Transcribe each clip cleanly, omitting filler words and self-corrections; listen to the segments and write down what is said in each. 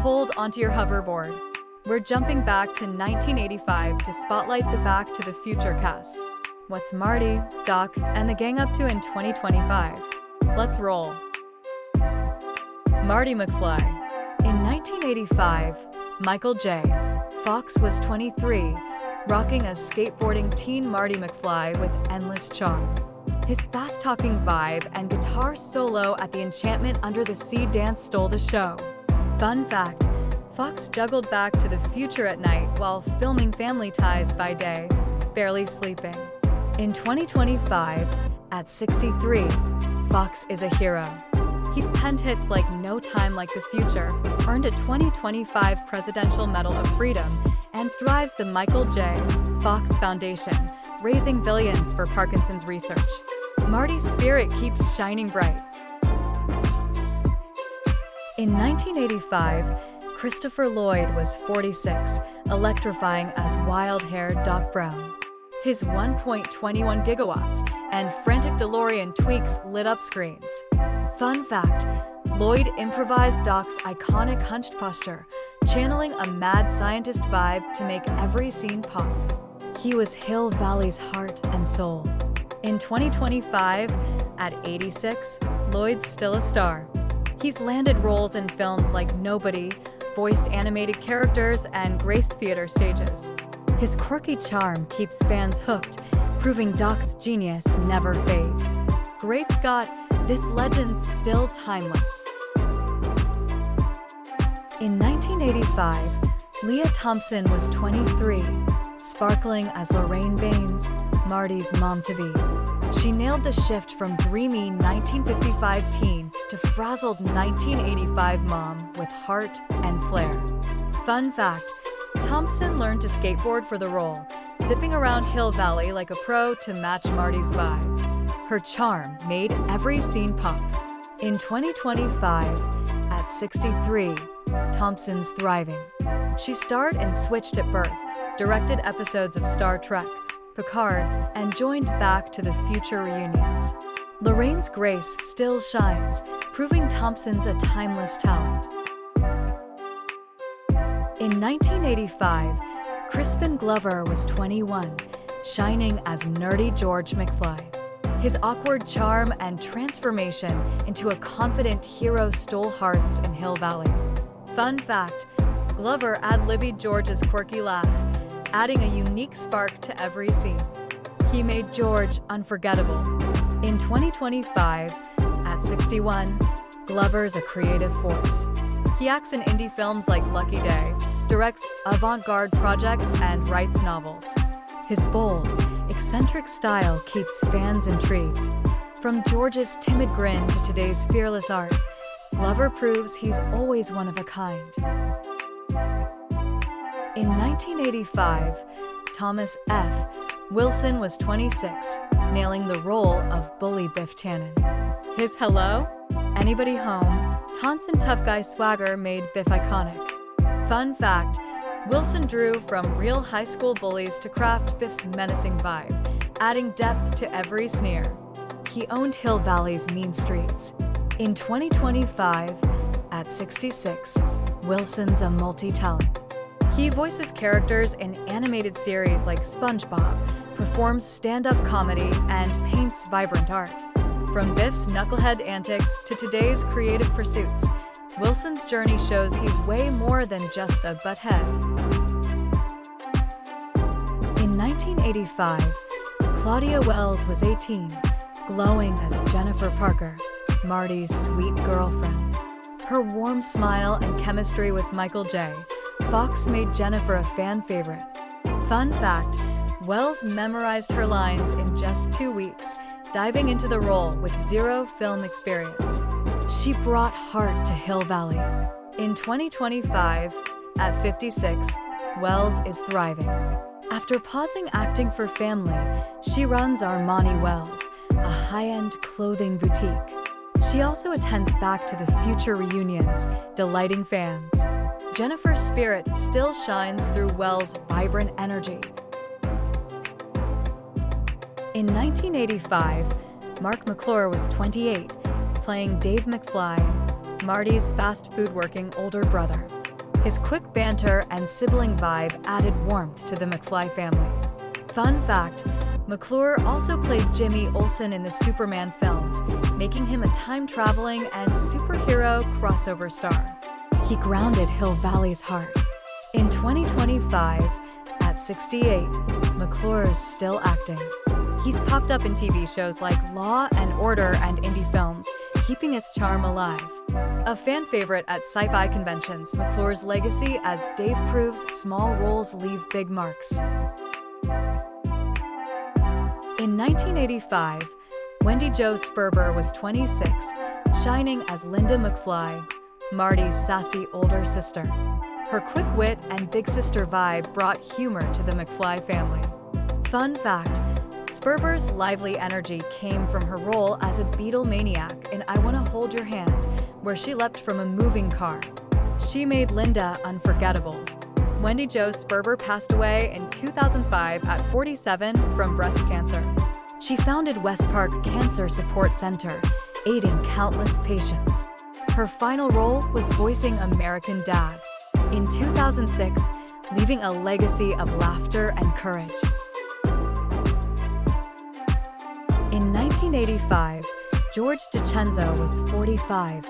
Hold onto your hoverboard. We're jumping back to 1985 to spotlight the Back to the Future cast. What's Marty, Doc, and the gang up to in 2025? Let's roll. Marty McFly. In 1985, Michael J. Fox was 23, rocking a skateboarding teen Marty McFly with endless charm. His fast-talking vibe and guitar solo at the Enchantment Under the Sea dance stole the show. Fun fact, Fox juggled Back to the Future at night while filming Family Ties by day, barely sleeping. In 2025, at 63, Fox is a hero. He's penned hits like No Time Like the Future, earned a 2025 Presidential Medal of Freedom, and drives the Michael J. Fox Foundation, raising billions for Parkinson's research. Marty's spirit keeps shining bright. In 1985, Christopher Lloyd was 46, electrifying as wild-haired Doc Brown. His 1.21 gigawatts and frantic DeLorean tweaks lit up screens. Fun fact, Lloyd improvised Doc's iconic hunched posture, channeling a mad scientist vibe to make every scene pop. He was Hill Valley's heart and soul. In 2025, at 86, Lloyd's still a star. He's landed roles in films like Nobody, voiced animated characters, and graced theater stages. His quirky charm keeps fans hooked, proving Doc's genius never fades. Great Scott, this legend's still timeless. In 1985, Leah Thompson was 23, sparkling as Lorraine Baines, Marty's mom-to-be. She nailed the shift from dreamy 1955 teen to frazzled 1985 mom with heart and flair. Fun fact, Thompson learned to skateboard for the role, zipping around Hill Valley like a pro to match Marty's vibe. Her charm made every scene pop. In 2025, at 63, Thompson's thriving. She starred in Switched at Birth, directed episodes of Star Trek, Picard, and joined Back to the Future reunions. Lorraine's grace still shines, proving Thompson's a timeless talent. In 1985, Crispin Glover was 21, shining as nerdy George McFly. His awkward charm and transformation into a confident hero stole hearts in Hill Valley. Fun fact, Glover ad-libbed George's quirky laugh, adding a unique spark to every scene. He made George unforgettable. In 2025, at 61, Glover's a creative force. He acts in indie films like Lucky Day, directs avant-garde projects, and writes novels. His bold, eccentric style keeps fans intrigued. From George's timid grin to today's fearless art, Glover proves he's always one of a kind. In 1985, Thomas F. Wilson was 26, nailing the role of bully Biff Tannen. His hello? Anybody home? Thompson tough guy swagger made Biff iconic. Fun fact, Wilson drew from real high school bullies to craft Biff's menacing vibe, adding depth to every sneer. He owned Hill Valley's mean streets. In 2025, at 66, Wilson's a multi-talent. He voices characters in animated series like SpongeBob, performs stand-up comedy, and paints vibrant art. From Biff's knucklehead antics to today's creative pursuits, Wilson's journey shows he's way more than just a butthead. In 1985, Claudia Wells was 18, glowing as Jennifer Parker, Marty's sweet girlfriend. Her warm smile and chemistry with Michael J. Fox made Jennifer a fan favorite. Fun fact, Wells memorized her lines in just 2 weeks, diving into the role with zero film experience. She brought heart to Hill Valley. In 2025, at 56, Wells is thriving. After pausing acting for family, she runs Armani Wells, a high-end clothing boutique. She also attends Back to the Future reunions, delighting fans. Jennifer's spirit still shines through Wells' vibrant energy. In 1985, Mark McClure was 28, playing Dave McFly, Marty's fast food-working older brother. His quick banter and sibling vibe added warmth to the McFly family. Fun fact, McClure also played Jimmy Olsen in the Superman films, making him a time-traveling and superhero crossover star. He grounded Hill Valley's heart. In 2025, at 68, McClure's still acting. He's popped up in TV shows like Law and Order and indie films, keeping his charm alive. A fan favorite at sci-fi conventions, McClure's legacy as Dave proves small roles leave big marks. In 1985, Wendy Jo Sperber was 26, shining as Linda McFly, Marty's sassy older sister. Her quick wit and big sister vibe brought humor to the McFly family. Fun fact, Sperber's lively energy came from her role as a Beatle maniac in I Wanna Hold Your Hand, where she leapt from a moving car. She made Linda unforgettable. Wendy Jo Sperber passed away in 2005 at 47 from breast cancer. She founded West Park Cancer Support Center, aiding countless patients. Her final role was voicing American Dad in 2006, leaving a legacy of laughter and courage. In 1985, George DiCenzo was 45,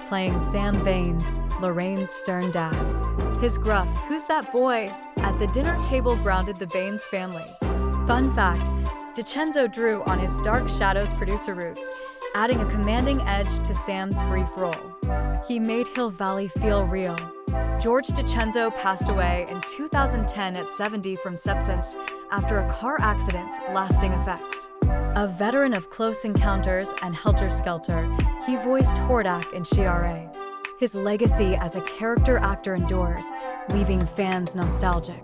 playing Sam Baines, Lorraine's stern dad. His gruff, "Who's that boy?" at the dinner table grounded the Baines family. Fun fact, DiCenzo drew on his Dark Shadows producer roots, adding a commanding edge to Sam's brief role. He made Hill Valley feel real. George DiCenzo passed away in 2010 at 70 from sepsis after a car accident's lasting effects. A veteran of Close Encounters and Helter Skelter, he voiced Hordak in She-Ra. His legacy as a character actor endures, leaving fans nostalgic.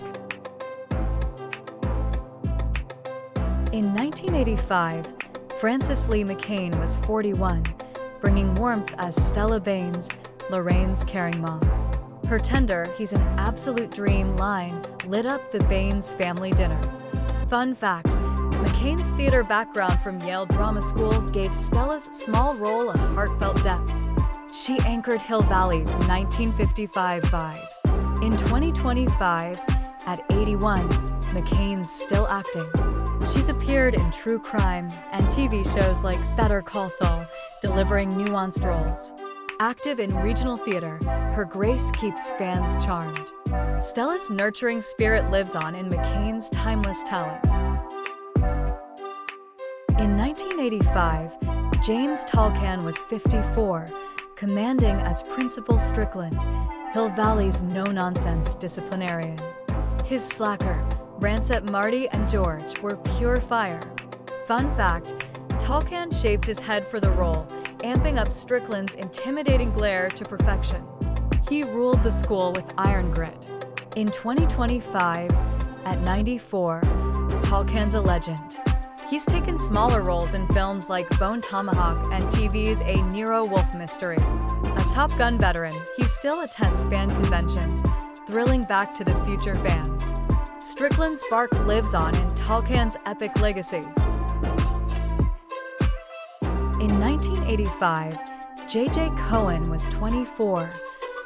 In 1985, Frances Lee McCain was 41, bringing warmth as Stella Baines, Lorraine's caring mom. Her tender, "He's an absolute dream" line lit up the Baines family dinner. Fun fact, McCain's theater background from Yale Drama School gave Stella's small role a heartfelt depth. She anchored Hill Valley's 1955 vibe. In 2025, at 81, McCain's still acting. She's appeared in true crime and TV shows like Better Call Saul, delivering nuanced roles. Active in regional theater, her grace keeps fans charmed. Stella's nurturing spirit lives on in McCain's timeless talent. In 1985, James Tolkan was 54, commanding as Principal Strickland, Hill Valley's no-nonsense disciplinarian. His slacker, rants at Marty and George were pure fire. Fun fact, Tolkan shaved his head for the role, amping up Strickland's intimidating glare to perfection. He ruled the school with iron grit. In 2025, at 94, Tolkan's a legend. He's taken smaller roles in films like Bone Tomahawk and TV's A Nero Wolfe Mystery. A Top Gun veteran, he still attends fan conventions, thrilling Back to the Future fans. Strickland's bark lives on in Tolkan's epic legacy. In 1985, J.J. Cohen was 24,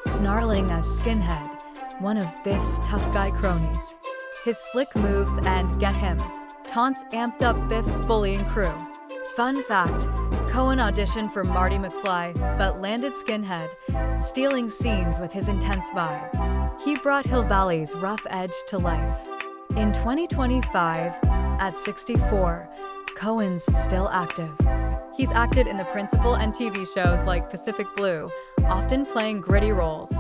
snarling as Skinhead, one of Biff's tough guy cronies. His slick moves and "get him" taunts amped up Biff's bullying crew. Fun fact, Cohen auditioned for Marty McFly but landed Skinhead, stealing scenes with his intense vibe. He brought Hill Valley's rough edge to life. In 2025, at 64, Cohen's still active. He's acted in the Principal and TV shows like Pacific Blue, often playing gritty roles.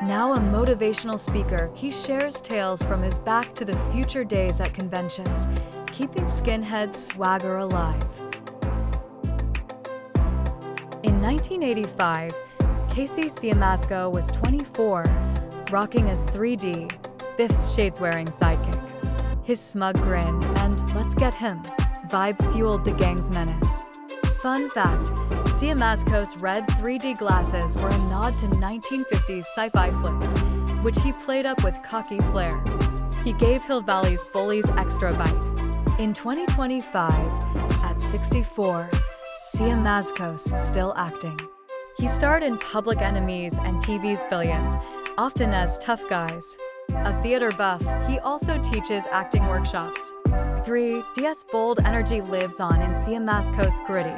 Now a motivational speaker, he shares tales from his Back to the Future days at conventions, keeping Skinhead's swagger alive. In 1985, Casey Siamasco was 24, rocking as 3D, Biff's shades-wearing sidekick. His smug grin and "let's get him" vibe fueled the gang's menace. Fun fact, Siamasco's red 3D glasses were a nod to 1950s sci-fi flicks, which he played up with cocky flair. He gave Hill Valley's bullies extra bite. In 2025, at 64, Siamasco's still acting. He starred in Public Enemies and TV's Billions, often as tough guys. A theater buff, he also teaches acting workshops. 3. DS bold energy lives on in Siamasco's gritty,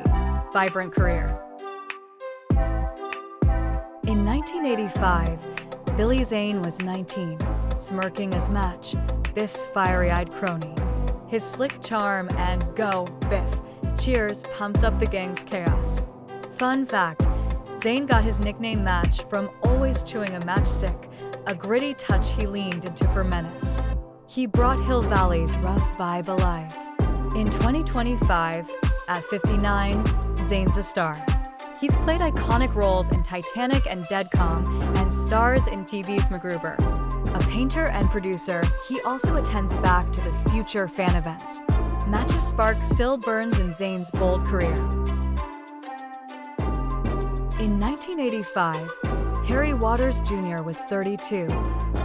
vibrant career. In 1985, Billy Zane was 19, smirking as Match, Biff's fiery-eyed crony. His slick charm and "Go, Biff" cheers pumped up the gang's chaos. Fun fact, Zane got his nickname Match from always chewing a matchstick, a gritty touch he leaned into for menace. He brought Hill Valley's rough vibe alive. In 2025, at 59, Zane's a star. He's played iconic roles in Titanic and Dead Calm and stars in TV's MacGruber. A painter and producer, he also attends Back to the Future fan events. Match's spark still burns in Zane's bold career. In 1985, Harry Waters Jr. was 32,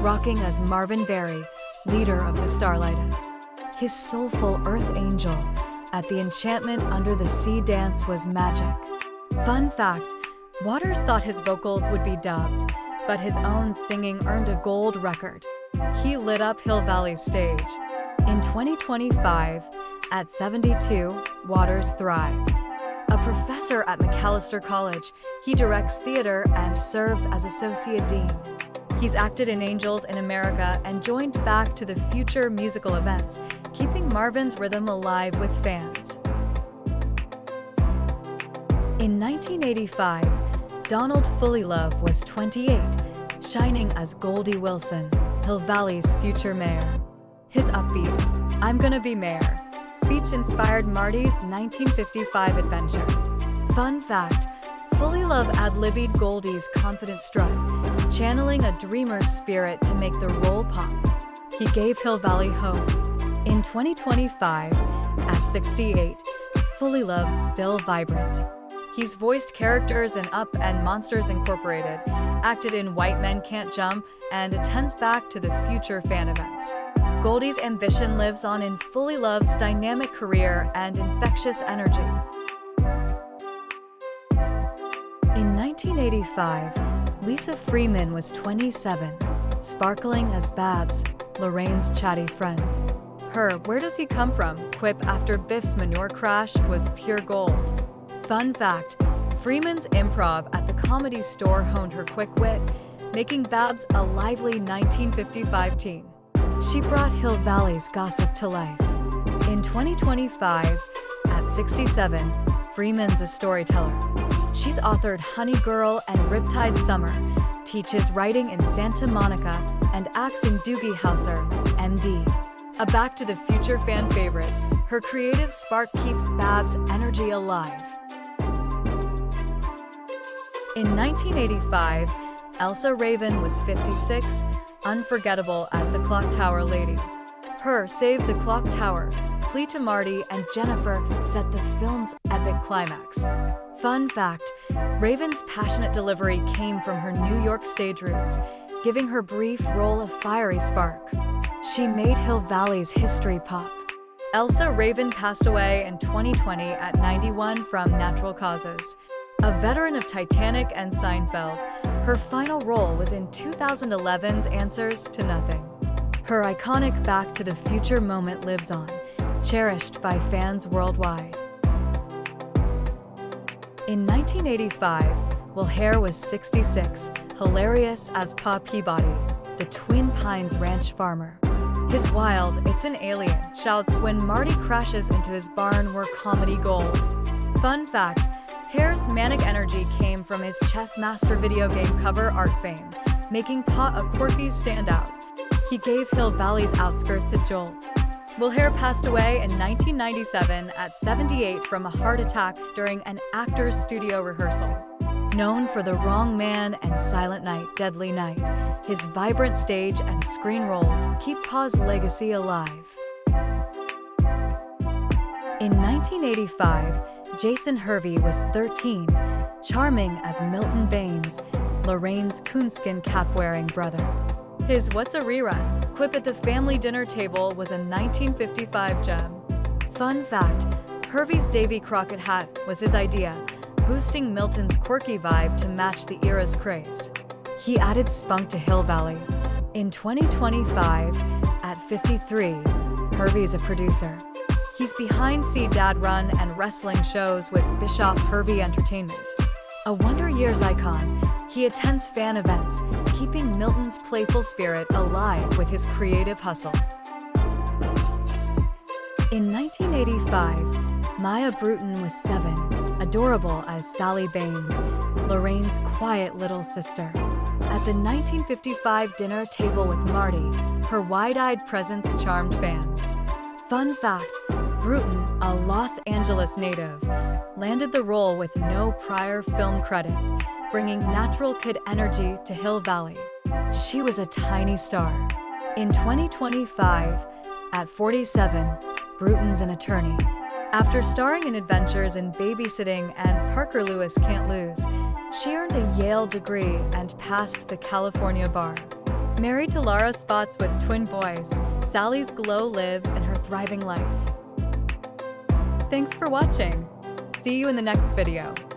rocking as Marvin Berry, leader of the Starlighters. His soulful Earth Angel at the Enchantment Under the Sea dance was magic. Fun fact, Waters thought his vocals would be dubbed, but his own singing earned a gold record. He lit up Hill Valley's stage. In 2025, at 72, Waters thrives. A professor at Macalester College, he directs theater and serves as associate dean. He's acted in Angels in America and joined Back to the Future musical events, keeping Marvin's rhythm alive with fans. In 1985, Donald Fullylove was 28, shining as Goldie Wilson, Hill Valley's future mayor. His upbeat, "I'm gonna be mayor" speech inspired Marty's 1955 adventure. Fun fact, Fullylove ad-libbed Goldie's confident strut, channeling a dreamer's spirit to make the role pop. He gave Hill Valley hope. In 2025, at 68, Fullylove's still vibrant. He's voiced characters in Up and Monsters Incorporated, acted in White Men Can't Jump, and attends Back to the Future fan events. Goldie's ambition lives on in Fullylove's dynamic career and infectious energy. In 1985, Lisa Freeman was 27, sparkling as Babs, Lorraine's chatty friend. Her "Where does he come from?" quip after Biff's manure crash was pure gold. Fun fact, Freeman's improv at the Comedy Store honed her quick wit, making Babs a lively 1955 teen. She brought Hill Valley's gossip to life. In 2025, at 67, Freeman's a storyteller. She's authored Honey Girl and Riptide Summer, teaches writing in Santa Monica, and acts in Doogie Howser, MD. A Back to the Future fan favorite, her creative spark keeps Babs' energy alive. In 1985, Elsa Raven was 56, unforgettable as the Clock Tower Lady. Her "Save the Clock Tower" plea to Marty and Jennifer set the film's epic climax. Fun fact, Raven's passionate delivery came from her New York stage roots, giving her brief role a fiery spark. She made Hill Valley's history pop. Elsa Raven passed away in 2020 at 91 from natural causes. A veteran of Titanic and Seinfeld, her final role was in 2011's Answers to Nothing. Her iconic Back to the Future moment lives on, cherished by fans worldwide. In 1985, Will Hare was 66, hilarious as Pa Peabody, the Twin Pines ranch farmer. His wild "It's an alien" shouts when Marty crashes into his barn were comedy gold. Fun fact, Hare's manic energy came from his Chess Master video game cover art fame, making Pa a quirky standout. He gave Hill Valley's outskirts a jolt. Will Hare passed away in 1997 at 78 from a heart attack during an actor's studio rehearsal. Known for The Wrong Man and Silent Night, Deadly Night, his vibrant stage and screen roles keep Pa's legacy alive. In 1985, Jason Hervey was 13, charming as Milton Baines, Lorraine's coonskin cap-wearing brother. His "What's a rerun?" quip at the family dinner table was a 1955 gem. Fun fact, Hervey's Davy Crockett hat was his idea, boosting Milton's quirky vibe to match the era's craze. He added spunk to Hill Valley. In 2025, at 53, Hervey's a producer. He's behind See Dad Run and wrestling shows with Bischoff Hervey Entertainment. A Wonder Years icon, he attends fan events, keeping Milton's playful spirit alive with his creative hustle. In 1985, Maya Bruton was 7, adorable as Sally Baines, Lorraine's quiet little sister. At the 1955 dinner table with Marty, her wide-eyed presence charmed fans. Fun fact, Bruton, a Los Angeles native, landed the role with no prior film credits, bringing natural kid energy to Hill Valley. She was a tiny star. In 2025, at 47, Bruton's an attorney. After starring in Adventures in Babysitting and Parker Lewis Can't Lose, she earned a Yale degree and passed the California bar. Married to Lara Spots with twin boys, Sally's glow lives in her thriving life. Thanks for watching. See you in the next video.